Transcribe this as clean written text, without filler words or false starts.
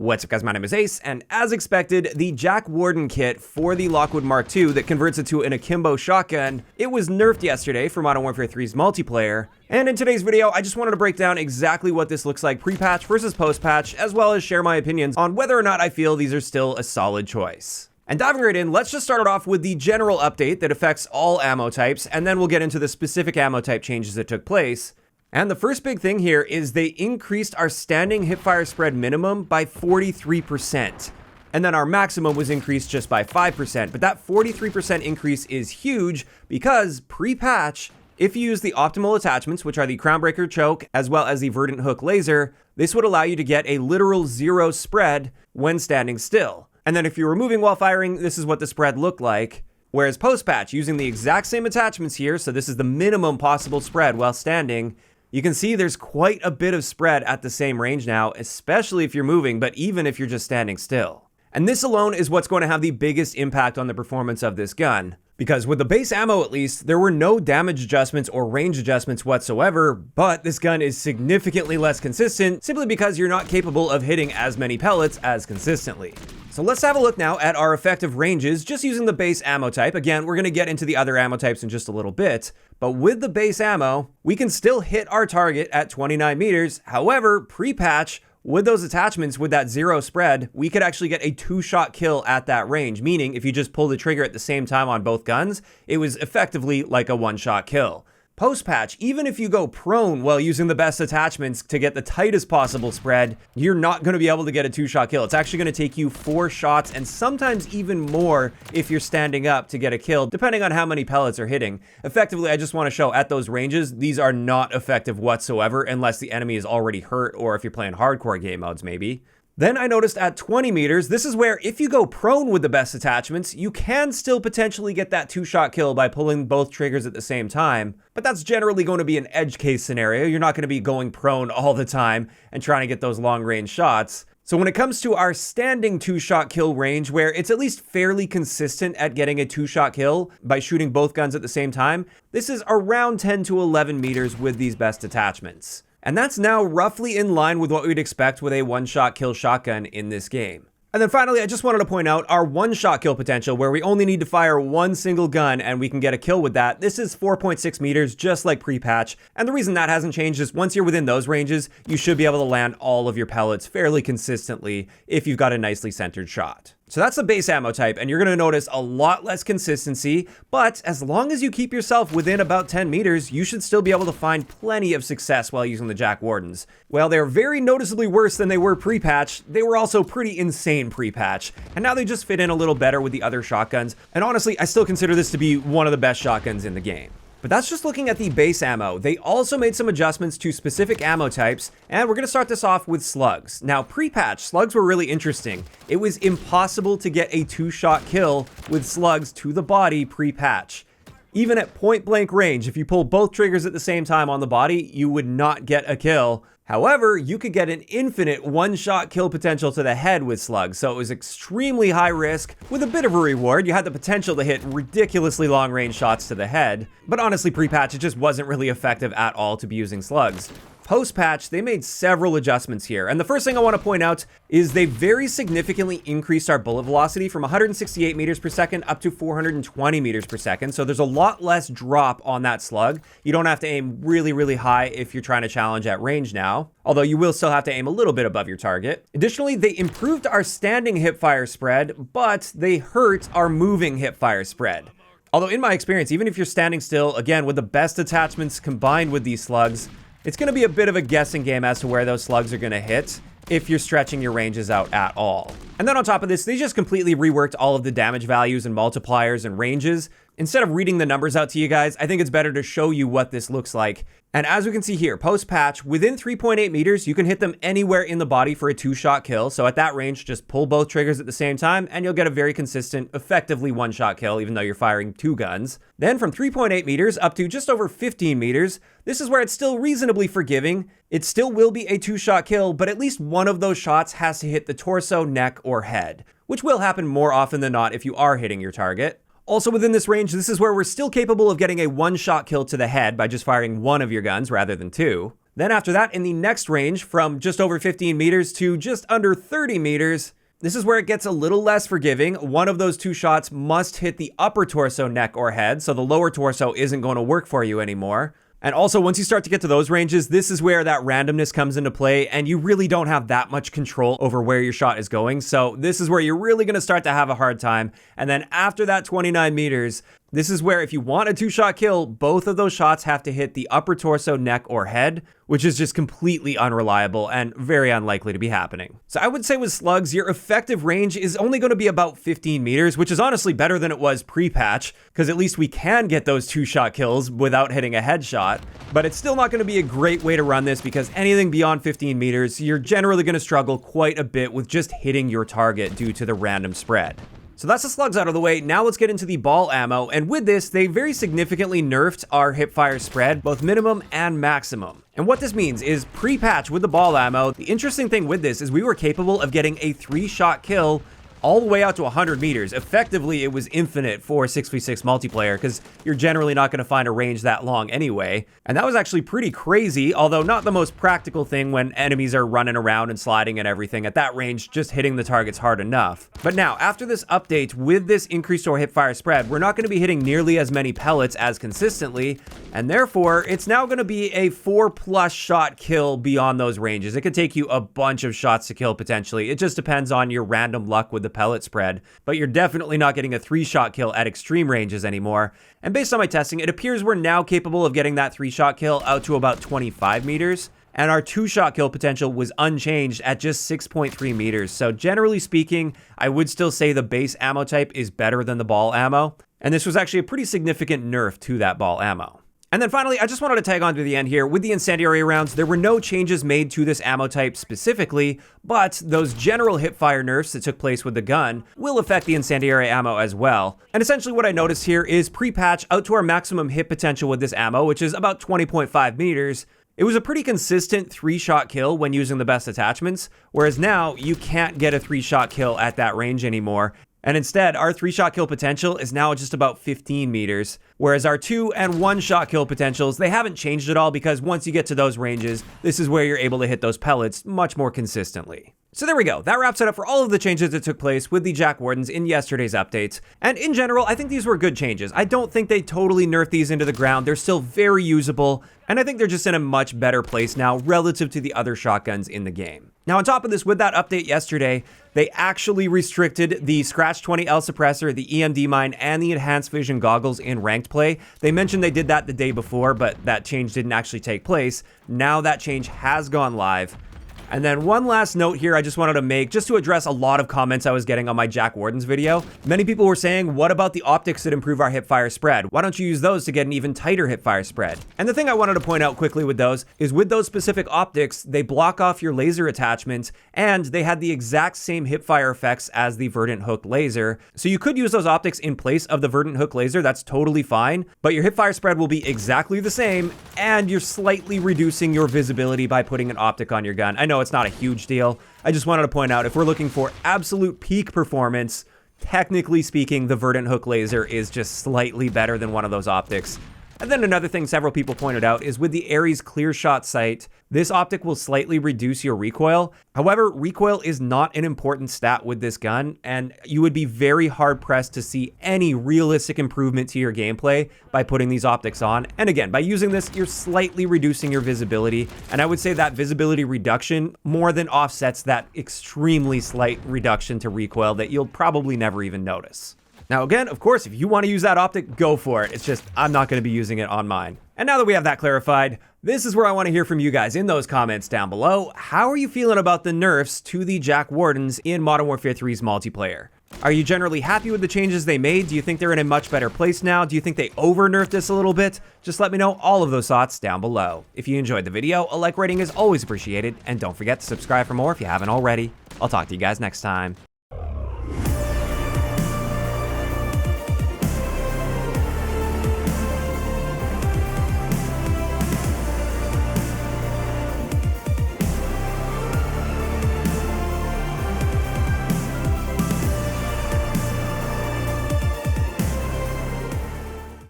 What's up guys, my name is Ace, and as expected, the JAK Warden Kit for the Lockwood MK.2 that converts it to an akimbo shotgun, it was nerfed yesterday for Modern Warfare 3's multiplayer, and in today's video, I just wanted to break down exactly what this looks like pre-patch versus post-patch, as well as share my opinions on whether or not I feel these are still a solid choice. And diving right in, let's just start it off with the general update that affects all ammo types, and then we'll get into the specific ammo type changes that took place. And the first big thing here is they increased our standing hipfire spread minimum by 43%. And then our maximum was increased just by 5%. But that 43% increase is huge because pre-patch, if you use the optimal attachments, which are the Crownbreaker choke, as well as the Verdant Hook laser, this would allow you to get a literal 0 spread when standing still. And then if you were moving while firing, this is what the spread looked like. Whereas post-patch, using the exact same attachments here, so this is the minimum possible spread while standing, you can see there's quite a bit of spread at the same range now, especially if you're moving, but even if you're just standing still. And this alone is what's going to have the biggest impact on the performance of this gun. Because with the base ammo at least, there were no damage adjustments or range adjustments whatsoever, but this gun is significantly less consistent simply because you're not capable of hitting as many pellets as consistently. So let's have a look now at our effective ranges just using the base ammo type. Again, we're going to get into the other ammo types in just a little bit, but with the base ammo, we can still hit our target at 29 meters. However, pre-patch, with those attachments, with that 0 spread, we could actually get a 2-shot kill at that range, meaning if you just pull the trigger at the same time on both guns, it was effectively like a 1-shot kill. Post-patch, even if you go prone while using the best attachments to get the tightest possible spread, you're not going to be able to get a 2-shot kill. It's actually going to take you 4 shots and sometimes even more if you're standing up to get a kill, depending on how many pellets are hitting. Effectively, I just want to show at those ranges, these are not effective whatsoever unless the enemy is already hurt or if you're playing hardcore game modes maybe. Then I noticed at 20 meters, this is where if you go prone with the best attachments, you can still potentially get that 2-shot kill by pulling both triggers at the same time. But that's generally going to be an edge case scenario. You're not going to be going prone all the time and trying to get those long range shots. So when it comes to our standing 2-shot kill range, where it's at least fairly consistent at getting a 2-shot kill by shooting both guns at the same time, this is around 10 to 11 meters with these best attachments. And that's now roughly in line with what we'd expect with a 1-shot kill shotgun in this game. And then finally, I just wanted to point out our 1-shot kill potential, where we only need to fire one single gun and we can get a kill with that. This is 4.6 meters, just like pre-patch. And the reason that hasn't changed is once you're within those ranges, you should be able to land all of your pellets fairly consistently if you've got a nicely centered shot. So that's the base ammo type, and you're going to notice a lot less consistency, but as long as you keep yourself within about 10 meters, you should still be able to find plenty of success while using the JAK Wardens. While they're very noticeably worse than they were pre-patch, they were also pretty insane pre-patch, and now they just fit in a little better with the other shotguns, and honestly, I still consider this to be one of the best shotguns in the game. But that's just looking at the base ammo. They also made some adjustments to specific ammo types, and we're going to start this off with slugs. Now, pre-patch, slugs were really interesting. It was impossible to get a 2-shot kill with slugs to the body pre-patch. Even at point-blank range, if you pull both triggers at the same time on the body, you would not get a kill. However, you could get an infinite 1-shot kill potential to the head with slugs, so it was extremely high risk with a bit of a reward. You had the potential to hit ridiculously long-range shots to the head, but honestly, pre-patch, it just wasn't really effective at all to be using slugs. Post-patch, they made several adjustments here, and the first thing I want to point out is they very significantly increased our bullet velocity from 168 meters per second up to 420 meters per second, so there's a lot less drop on that slug. You don't have to aim really, really high if you're trying to challenge at range now, although you will still have to aim a little bit above your target. Additionally, they improved our standing hipfire spread, but they hurt our moving hipfire spread. Although in my experience, even if you're standing still, again, with the best attachments combined with these slugs, it's going to be a bit of a guessing game as to where those slugs are going to hit if you're stretching your ranges out at all. And then on top of this, they just completely reworked all of the damage values and multipliers and ranges. Instead of reading the numbers out to you guys, I think it's better to show you what this looks like. And as we can see here, post-patch, within 3.8 meters, you can hit them anywhere in the body for a 2-shot kill. So at that range, just pull both triggers at the same time, and you'll get a very consistent, effectively 1-shot kill, even though you're firing 2 guns. Then from 3.8 meters up to just over 15 meters, this is where it's still reasonably forgiving. It still will be a 2-shot kill, but at least one of those shots has to hit the torso, neck, or head, which will happen more often than not if you are hitting your target. Also within this range, this is where we're still capable of getting a 1-shot kill to the head by just firing one of your guns rather than 2. Then after that, in the next range, from just over 15 meters to just under 30 meters, this is where it gets a little less forgiving. One of those two shots must hit the upper torso, neck, or head, so the lower torso isn't going to work for you anymore. And also, once you start to get to those ranges, this is where that randomness comes into play, and you really don't have that much control over where your shot is going. So this is where you're really going to start to have a hard time. And then after that 29 meters, this is where if you want a two-shot kill, both of those shots have to hit the upper torso, neck, or head, which is just completely unreliable and very unlikely to be happening. So I would say with slugs, your effective range is only going to be about 15 meters, which is honestly better than it was pre-patch, because at least we can get those two-shot kills without hitting a headshot. But it's still not going to be a great way to run this, because anything beyond 15 meters, you're generally going to struggle quite a bit with just hitting your target due to the random spread. So that's the slugs out of the way. Now let's get into the ball ammo, and with this, they very significantly nerfed our hipfire spread, both minimum and maximum. And what this means is pre-patch with the ball ammo, the interesting thing with this is we were capable of getting a 3-shot kill all the way out to 100 meters. Effectively, it was infinite for 6v6 multiplayer, because you're generally not going to find a range that long anyway. And that was actually pretty crazy, although not the most practical thing when enemies are running around and sliding and everything. At that range, just hitting the target's hard enough. But now, after this update, with this increased to our hipfire spread, we're not going to be hitting nearly as many pellets as consistently, and therefore, it's now going to be a 4+ shot kill beyond those ranges. It could take you a bunch of shots to kill potentially. It just depends on your random luck with the pellet spread, but you're definitely not getting a 3-shot kill at extreme ranges anymore. And based on my testing, it appears we're now capable of getting that 3-shot kill out to about 25 meters, and our 2-shot kill potential was unchanged at just 6.3 meters. So generally speaking, I would still say the base ammo type is better than the ball ammo, and this was actually a pretty significant nerf to that ball ammo. And then finally, I just wanted to tag on to the end here. With the Incendiary rounds, there were no changes made to this ammo type specifically, but those general hipfire nerfs that took place with the gun will affect the Incendiary ammo as well. And essentially what I noticed here is pre-patch out to our maximum hit potential with this ammo, which is about 20.5 meters. It was a pretty consistent 3-shot kill when using the best attachments, whereas now you can't get a 3-shot kill at that range anymore. And instead, our 3-shot kill potential is now just about 15 meters, whereas our 2- and 1-shot kill potentials, they haven't changed at all, because once you get to those ranges, this is where you're able to hit those pellets much more consistently. So there we go. That wraps it up for all of the changes that took place with the JAK Wardens in yesterday's updates. And in general, I think these were good changes. I don't think they totally nerfed these into the ground. They're still very usable, and I think they're just in a much better place now relative to the other shotguns in the game. Now, on top of this, with that update yesterday, they actually restricted the Scratch 20L suppressor, the EMD mine, and the enhanced vision goggles in ranked play. They mentioned they did that the day before, but that change didn't actually take place. Now that change has gone live. And then one last note here I just wanted to make, just to address a lot of comments I was getting on my JAK Wardens video. Many people were saying, what about the optics that improve our hipfire spread? Why don't you use those to get an even tighter hipfire spread? And the thing I wanted to point out quickly with those is with those specific optics, they block off your laser attachment, and they had the exact same hipfire effects as the Verdant Hook laser. So you could use those optics in place of the Verdant Hook laser, that's totally fine, but your hipfire spread will be exactly the same, and you're slightly reducing your visibility by putting an optic on your gun. I know it's not a huge deal. I just wanted to point out, if we're looking for absolute peak performance, technically speaking, the Verdant Hook laser is just slightly better than one of those optics. And then another thing several people pointed out is with the Ares clear shot sight, this optic will slightly reduce your recoil. However, recoil is not an important stat with this gun, and you would be very hard pressed to see any realistic improvement to your gameplay by putting these optics on. And again, by using this, you're slightly reducing your visibility, and I would say that visibility reduction more than offsets that extremely slight reduction to recoil that you'll probably never even notice. Now again, of course, if you want to use that optic, go for it. It's just, I'm not going to be using it on mine. And now that we have that clarified, this is where I want to hear from you guys in those comments down below. How are you feeling about the nerfs to the JAK Wardens in Modern Warfare 3's multiplayer? Are you generally happy with the changes they made? Do you think they're in a much better place now? Do you think they over-nerfed this a little bit? Just let me know all of those thoughts down below. If you enjoyed the video, a like rating is always appreciated, and don't forget to subscribe for more if you haven't already. I'll talk to you guys next time.